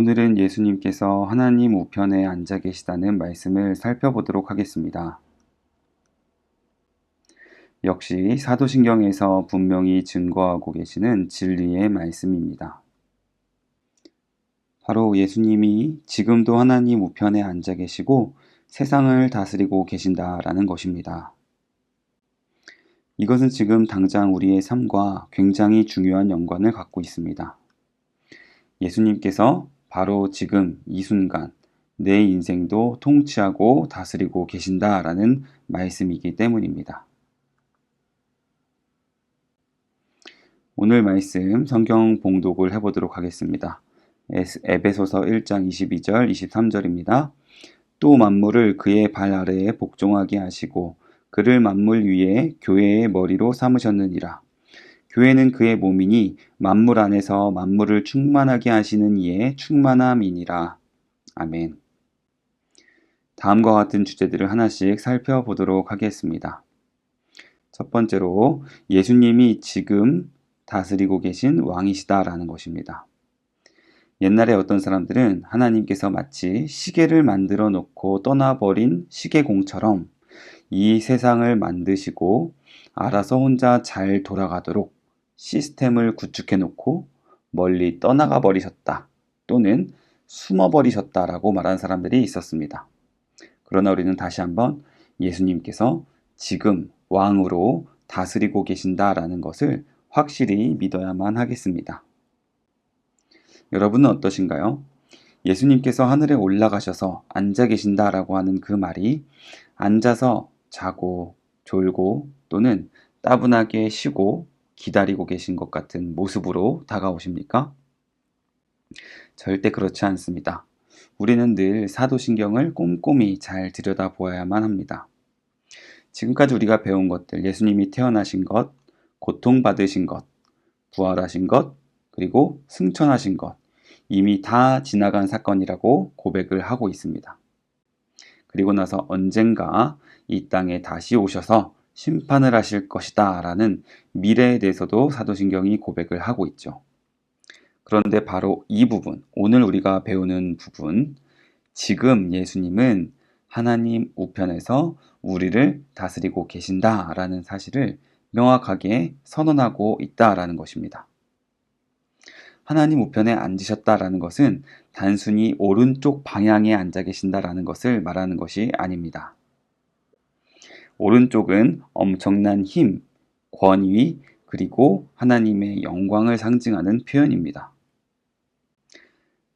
오늘은 예수님께서 하나님 우편에 앉아 계시다는 말씀을 살펴보도록 하겠습니다. 역시 사도신경에서 분명히 증거하고 계시는 진리의 말씀입니다. 바로 예수님이 지금도 하나님 우편에 앉아 계시고 세상을 다스리고 계신다라는 것입니다. 이것은 지금 당장 우리의 삶과 굉장히 중요한 연관을 갖고 있습니다. 예수님께서 바로 지금 이 순간 내 인생도 통치하고 다스리고 계신다라는 말씀이기 때문입니다. 오늘 말씀 성경 봉독을 해보도록 하겠습니다. 에베소서 1장 22절 23절입니다. 또 만물을 그의 발 아래에 복종하게 하시고 그를 만물 위에 교회의 머리로 삼으셨느니라. 교회는 그의 몸이니 만물 안에서 만물을 충만하게 하시는 이의 충만함이니라. 아멘. 다음과 같은 주제들을 하나씩 살펴보도록 하겠습니다. 첫 번째로 예수님이 지금 다스리고 계신 왕이시다라는 것입니다. 옛날에 어떤 사람들은 하나님께서 마치 시계를 만들어 놓고 떠나버린 시계공처럼 이 세상을 만드시고 알아서 혼자 잘 돌아가도록 시스템을 구축해 놓고 멀리 떠나가 버리셨다 또는 숨어 버리셨다라고 말하는 사람들이 있었습니다. 그러나 우리는 다시 한번 예수님께서 지금 왕으로 다스리고 계신다라는 것을 확실히 믿어야만 하겠습니다. 여러분은 어떠신가요? 예수님께서 하늘에 올라가셔서 앉아 계신다라고 하는 그 말이 앉아서 자고 졸고 또는 따분하게 쉬고 기다리고 계신 것 같은 모습으로 다가오십니까? 절대 그렇지 않습니다. 우리는 늘 사도신경을 꼼꼼히 잘 들여다보아야만 합니다. 지금까지 우리가 배운 것들, 예수님이 태어나신 것, 고통받으신 것, 부활하신 것, 그리고 승천하신 것, 이미 다 지나간 사건이라고 고백을 하고 있습니다. 그리고 나서 언젠가 이 땅에 다시 오셔서 심판을 하실 것이다 라는 미래에 대해서도 사도신경이 고백을 하고 있죠. 그런데 바로 이 부분, 오늘 우리가 배우는 부분, 지금 예수님은 하나님 우편에서 우리를 다스리고 계신다라는 사실을 명확하게 선언하고 있다라는 것입니다. 하나님 우편에 앉으셨다라는 것은 단순히 오른쪽 방향에 앉아 계신다라는 것을 말하는 것이 아닙니다. 오른쪽은 엄청난 힘, 권위, 그리고 하나님의 영광을 상징하는 표현입니다.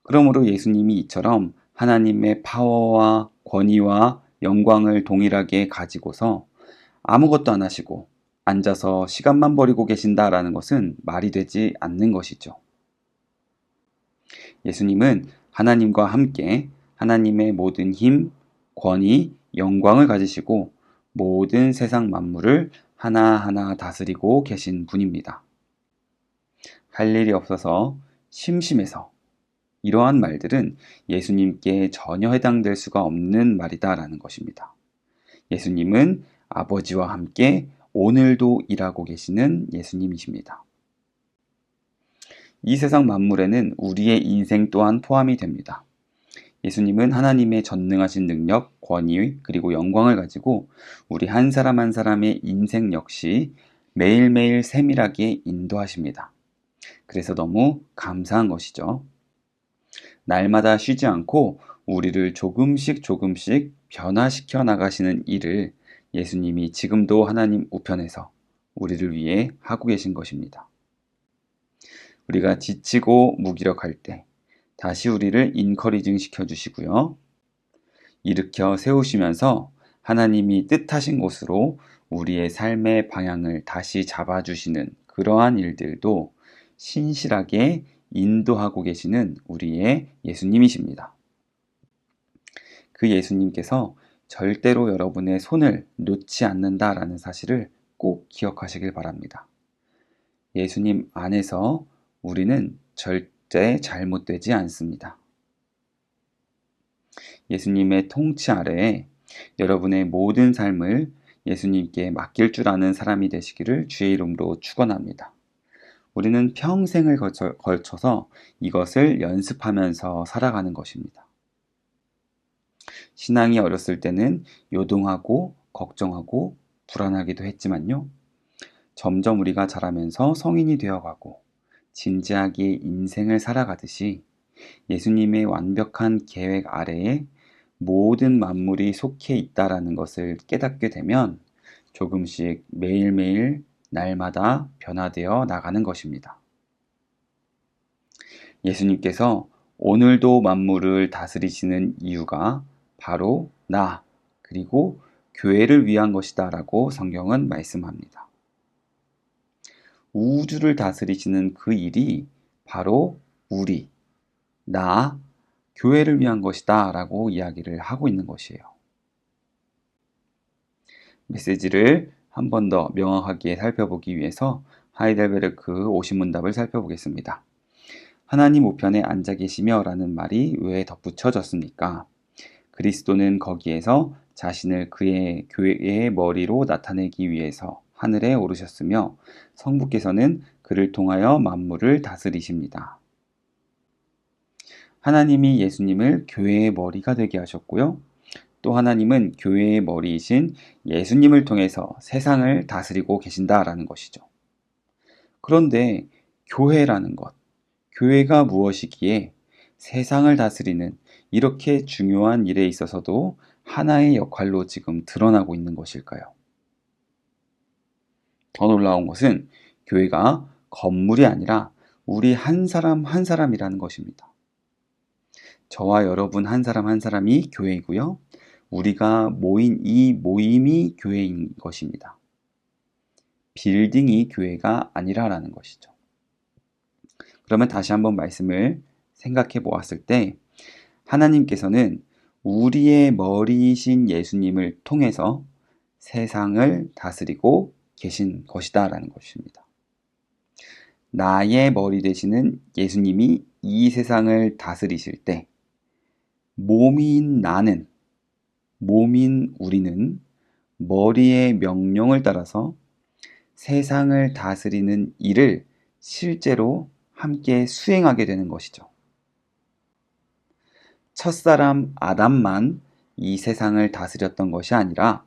그러므로 예수님이 이처럼 하나님의 파워와 권위와 영광을 동일하게 가지고서 아무것도 안 하시고 앉아서 시간만 버리고 계신다라는 것은 말이 되지 않는 것이죠. 예수님은 하나님과 함께 하나님의 모든 힘, 권위, 영광을 가지시고 모든 세상 만물을 하나하나 다스리고 계신 분입니다. 할 일이 없어서 심심해서 이러한 말들은 예수님께 전혀 해당될 수가 없는 말이다라는 것입니다. 예수님은 아버지와 함께 오늘도 일하고 계시는 예수님이십니다. 이 세상 만물에는 우리의 인생 또한 포함이 됩니다. 예수님은 하나님의 전능하신 능력, 권위, 그리고 영광을 가지고 우리 한 사람 한 사람의 인생 역시 매일매일 세밀하게 인도하십니다. 그래서 너무 감사한 것이죠. 날마다 쉬지 않고 우리를 조금씩 변화시켜 나가시는 일을 예수님이 지금도 하나님 우편에서 우리를 위해 하고 계신 것입니다. 우리가 지치고 무기력할 때 다시 우리를 인커리징 시켜주시고요. 일으켜 세우시면서 하나님이 뜻하신 곳으로 우리의 삶의 방향을 다시 잡아주시는 그러한 일들도 신실하게 인도하고 계시는 우리의 예수님이십니다. 그 예수님께서 절대로 여러분의 손을 놓지 않는다라는 사실을 꼭 기억하시길 바랍니다. 예수님 안에서 우리는 절대 잘못되지 않습니다. 예수님의 통치 아래에 여러분의 모든 삶을 예수님께 맡길 줄 아는 사람이 되시기를 주의 이름으로 축원합니다. 우리는 평생을 걸쳐서 이것을 연습하면서 살아가는 것입니다. 신앙이 어렸을 때는 요동하고 걱정하고 불안하기도 했지만요. 점점 우리가 자라면서 성인이 되어가고 진지하게 인생을 살아가듯이 예수님의 완벽한 계획 아래에 모든 만물이 속해 있다라는 것을 깨닫게 되면 조금씩 매일매일 날마다 변화되어 나가는 것입니다. 예수님께서 오늘도 만물을 다스리시는 이유가 바로 나, 그리고 교회를 위한 것이다 라고 성경은 말씀합니다. 우주를 다스리시는 그 일이 바로 우리, 나, 교회를 위한 것이다 라고 이야기를 하고 있는 것이에요. 메시지를 한 번 더 명확하게 살펴보기 위해서 하이델베르크 오신문답을 살펴보겠습니다. 하나님 우편에 앉아 계시며 라는 말이 왜 덧붙여졌습니까? 그리스도는 거기에서 자신을 그의 교회의 머리로 나타내기 위해서 하늘에 오르셨으며 성부께서는 그를 통하여 만물을 다스리십니다. 하나님이 예수님을 교회의 머리가 되게 하셨고요. 또 하나님은 교회의 머리이신 예수님을 통해서 세상을 다스리고 계신다라는 것이죠. 그런데 교회라는 것, 교회가 무엇이기에 세상을 다스리는 이렇게 중요한 일에 있어서도 하나의 역할로 지금 드러나고 있는 것일까요? 더 놀라운 것은 교회가 건물이 아니라 우리 한 사람 한 사람이라는 것입니다. 저와 여러분 한 사람 한 사람이 교회이고요. 우리가 모인 이 모임이 교회인 것입니다. 빌딩이 교회가 아니라라는 것이죠. 그러면 다시 한번 말씀을 생각해 보았을 때 하나님께서는 우리의 머리이신 예수님을 통해서 세상을 다스리고 계신 것이다 라는 것입니다. 나의 머리 되시는 예수님이 이 세상을 다스리실 때 몸인 나는, 몸인 우리는 머리의 명령을 따라서 세상을 다스리는 일을 실제로 함께 수행하게 되는 것이죠. 첫사람 아담만 이 세상을 다스렸던 것이 아니라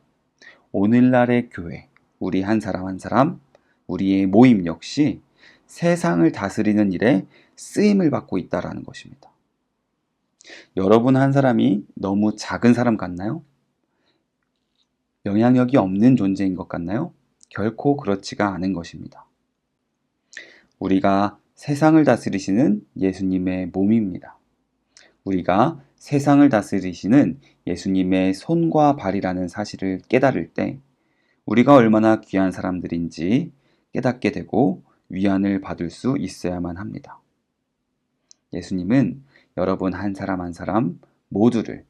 오늘날의 교회, 우리 한 사람 한 사람, 우리의 모임 역시 세상을 다스리는 일에 쓰임을 받고 있다는 것입니다. 여러분 한 사람이 너무 작은 사람 같나요? 영향력이 없는 존재인 것 같나요? 결코 그렇지가 않은 것입니다. 우리가 세상을 다스리시는 예수님의 몸입니다. 우리가 세상을 다스리시는 예수님의 손과 발이라는 사실을 깨달을 때 우리가 얼마나 귀한 사람들인지 깨닫게 되고 위안을 받을 수 있어야만 합니다. 예수님은 여러분 한 사람 한 사람 모두를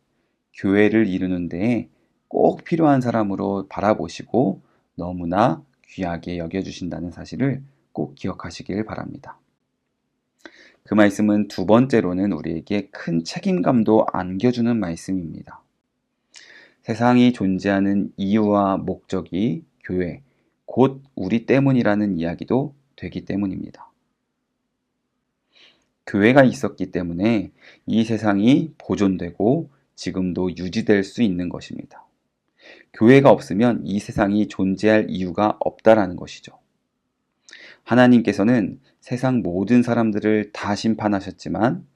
교회를 이루는 데에 꼭 필요한 사람으로 바라보시고 너무나 귀하게 여겨주신다는 사실을 꼭 기억하시길 바랍니다. 그 말씀은 두 번째로는 우리에게 큰 책임감도 안겨주는 말씀입니다. 세상이 존재하는 이유와 목적이 교회, 곧 우리 때문이라는 이야기도 되기 때문입니다. 교회가 있었기 때문에 이 세상이 보존되고 지금도 유지될 수 있는 것입니다. 교회가 없으면 이 세상이 존재할 이유가 없다라는 것이죠. 하나님께서는 세상 모든 사람들을 다 심판하셨지만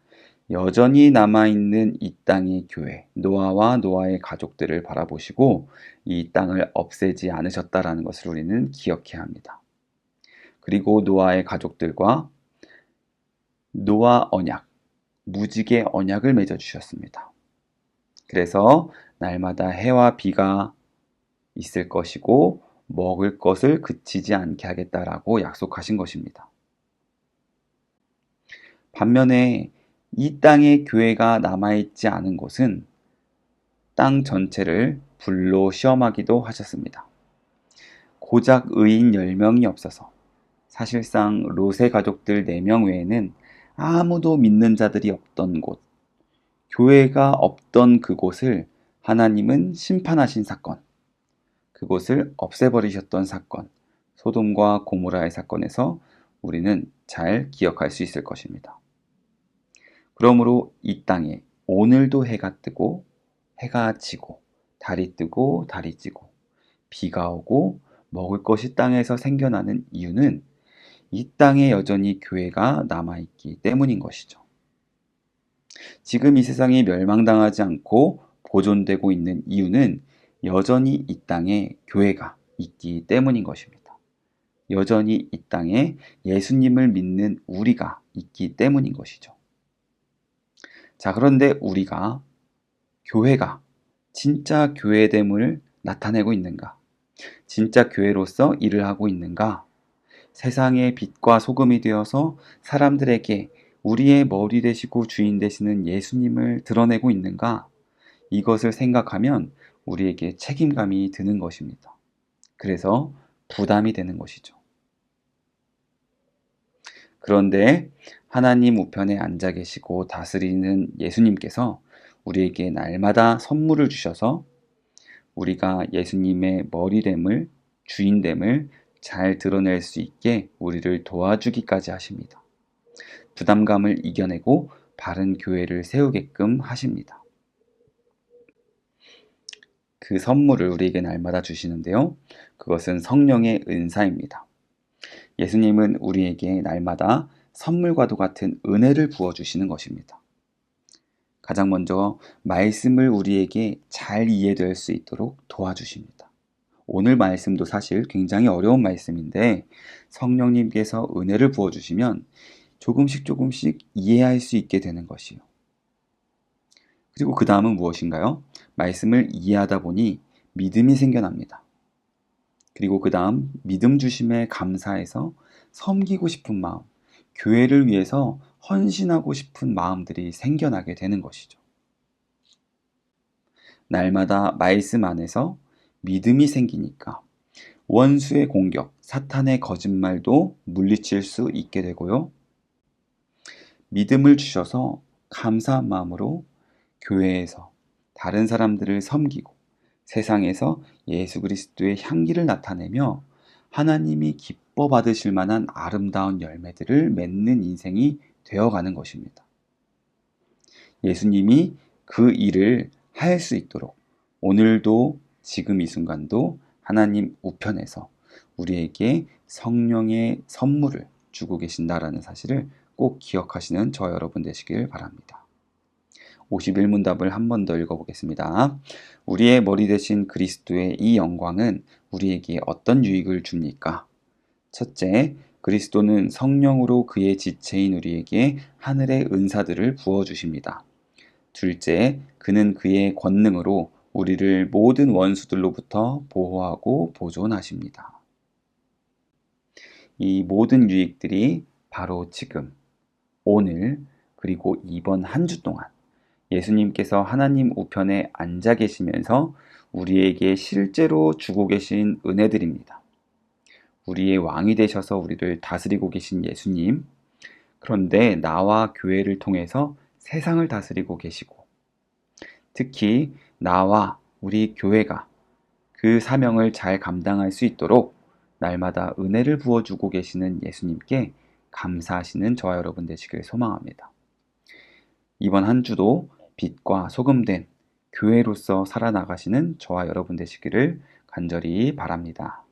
여전히 남아있는 이 땅의 교회, 노아와 노아의 가족들을 바라보시고 이 땅을 없애지 않으셨다라는 것을 우리는 기억해야 합니다. 그리고 노아의 가족들과 노아 언약, 무지개 언약을 맺어주셨습니다. 그래서 날마다 해와 비가 있을 것이고 먹을 것을 그치지 않게 하겠다라고 약속하신 것입니다. 반면에 이 땅에 교회가 남아있지 않은 곳은 땅 전체를 불로 시험하기도 하셨습니다. 고작 의인 10명이 없어서 사실상 롯의 가족들 4명 외에는 아무도 믿는 자들이 없던 곳, 교회가 없던 그곳을 하나님은 심판하신 사건, 그곳을 없애버리셨던 사건, 소돔과 고모라의 사건에서 우리는 잘 기억할 수 있을 것입니다. 그러므로 이 땅에 오늘도 해가 뜨고 해가 지고 달이 뜨고 달이 지고 비가 오고 먹을 것이 땅에서 생겨나는 이유는 이 땅에 여전히 교회가 남아있기 때문인 것이죠. 지금 이 세상이 멸망당하지 않고 보존되고 있는 이유는 여전히 이 땅에 교회가 있기 때문인 것입니다. 여전히 이 땅에 예수님을 믿는 우리가 있기 때문인 것이죠. 자, 그런데 우리가 교회가 진짜 교회됨을 나타내고 있는가? 진짜 교회로서 일을 하고 있는가? 세상의 빛과 소금이 되어서 사람들에게 우리의 머리 되시고 주인 되시는 예수님을 드러내고 있는가? 이것을 생각하면 우리에게 책임감이 드는 것입니다. 그래서 부담이 되는 것이죠. 그런데 하나님 우편에 앉아 계시고 다스리는 예수님께서 우리에게 날마다 선물을 주셔서 우리가 예수님의 머리됨을, 주인됨을 잘 드러낼 수 있게 우리를 도와주기까지 하십니다. 부담감을 이겨내고 바른 교회를 세우게끔 하십니다. 그 선물을 우리에게 날마다 주시는데요. 그것은 성령의 은사입니다. 예수님은 우리에게 날마다 선물과도 같은 은혜를 부어주시는 것입니다. 가장 먼저 말씀을 우리에게 잘 이해될 수 있도록 도와주십니다. 오늘 말씀도 사실 굉장히 어려운 말씀인데 성령님께서 은혜를 부어주시면 조금씩 이해할 수 있게 되는 것이요. 그리고 그 다음은 무엇인가요? 말씀을 이해하다 보니 믿음이 생겨납니다. 그리고 그 다음 믿음 주심에 감사해서 섬기고 싶은 마음, 교회를 위해서 헌신하고 싶은 마음들이 생겨나게 되는 것이죠. 날마다 말씀 안에서 믿음이 생기니까 원수의 공격, 사탄의 거짓말도 물리칠 수 있게 되고요. 믿음을 주셔서 감사한 마음으로 교회에서 다른 사람들을 섬기고 세상에서 예수 그리스도의 향기를 나타내며 하나님이 기뻐 받으실 만한 아름다운 열매들을 맺는 인생이 되어가는 것입니다. 예수님이 그 일을 할 수 있도록 오늘도 지금 이 순간도 하나님 우편에서 우리에게 성령의 선물을 주고 계신다라는 사실을 꼭 기억하시는 저 여러분 되시길 바랍니다. 51문답을 한 번 더 읽어보겠습니다. 우리의 머리 대신 그리스도의 이 영광은 우리에게 어떤 유익을 줍니까? 첫째, 그리스도는 성령으로 그의 지체인 우리에게 하늘의 은사들을 부어주십니다. 둘째, 그는 그의 권능으로 우리를 모든 원수들로부터 보호하고 보존하십니다. 이 모든 유익들이 바로 지금, 오늘, 그리고 이번 한 주 동안 예수님께서 하나님 우편에 앉아 계시면서 우리에게 실제로 주고 계신 은혜들입니다. 우리의 왕이 되셔서 우리를 다스리고 계신 예수님, 그런데 나와 교회를 통해서 세상을 다스리고 계시고, 특히 나와 우리 교회가 그 사명을 잘 감당할 수 있도록 날마다 은혜를 부어주고 계시는 예수님께 감사하시는 저와 여러분 되시길 소망합니다. 이번 한 주도 빛과 소금된 교회로서 살아나가시는 저와 여러분 되시기를 간절히 바랍니다.